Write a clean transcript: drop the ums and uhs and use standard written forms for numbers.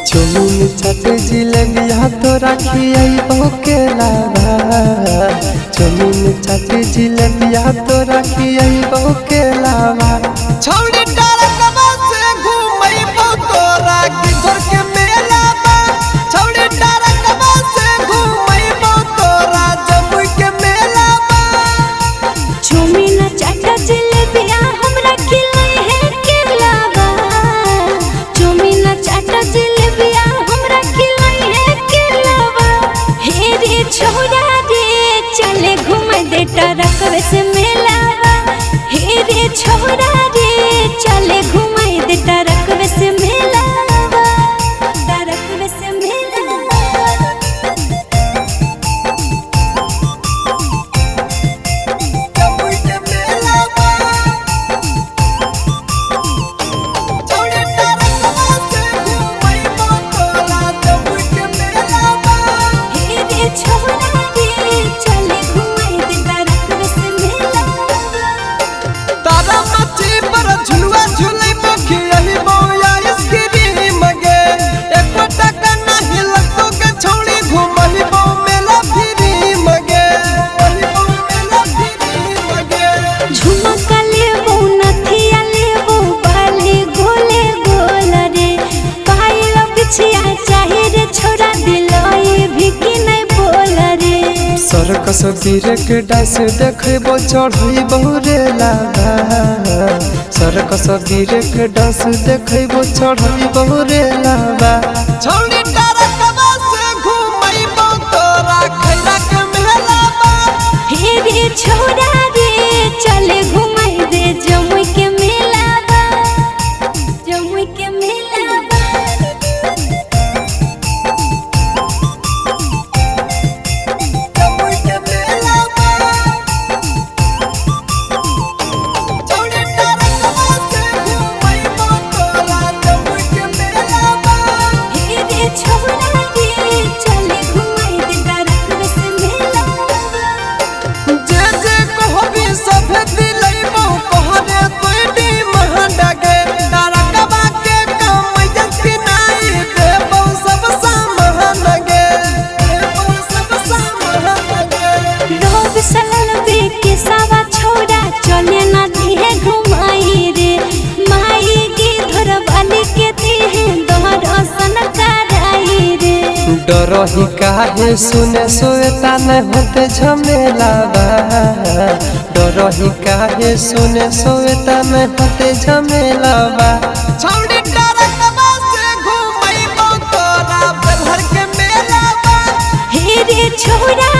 चुमुन चाटे जिलेबिया तोरा खियाइबो केलावा। चुमुन चाटे जिलेबिया तोरा खियाइबो केलावा। छौड़ी डरकवा से घुमैबो तोरा किधर के मेलावा। छौड़ी डरकवा से घुमैबो तोरा जमुई के मेलावा। चुमुन चाटे जिलेबिया हमरा खिलाई है केलावा। चुमुन चाटे जिलेबिया हमरा खिलाई है केलावा। हे रे छोरा रे चले घुमा दे ट्रकवे से मेलावा। हे रे छोरा रे चले घुमाई दे ट्रकवे से मेलावा। ट्रकवे से मेलावा। जमुई के मेलावा। छौड़ी डरकवा से घुमैबो तोरा जमुई के मेलावा। हे रे छोरा रे चले घुमाई दे ट्रकवे से मेलावा। तारा मच्छी पर झुलवा झुलैबो खियाइबो आइसक्रीम गे। एको टका नहीं लगतो के छौड़ी घुमैबो मेला फ्री मगे। घुमैबो मेला फ्री मगे। झुमका लेबो नथिया लेबो बाली गोले गोल रे। पायल बिछिया चाहे रे छोरा दिलोई भी कि नहीं बोल रे। सर्कस वीर के डांस देखबो चढ़ैबो रे लावा। सर्कस वीर के डांस देखबो चढ़ैबो रे लावा। छौड़ी डरकवा से घुमैबो तोरा खैरा के मेलावा। हे रे छोरा रे चले घुमाई दे जमुई के मेलावा। जमुई के मेलावा। जमुई के मेलावा। छौड़ी डरकवा से घुमैबो तोरा जमुई के मेलावा। हे रे छोरा रे चले घुमाई दे ट्रकवे से मेलावा। जे जे कहबी सब दिलैबो कहरे तोड़ी महंडा गे। डरकवा के कमैया किनाई देबो सब सामान गे। देबो सब सामान गे। रोब सलल बे के सावा छोरा चले ना दिहे घुमाई रे। माई की धर वाली के दिहे दर्शन कराई रे। डरही काहे सुने सोता न होते झमेलावा। डरही काहे सुने सोता न होते झमेलावा। छौड़ी डरकवा से घुमैबो तोरा बेलहर के मेलावा। हे रे छोरा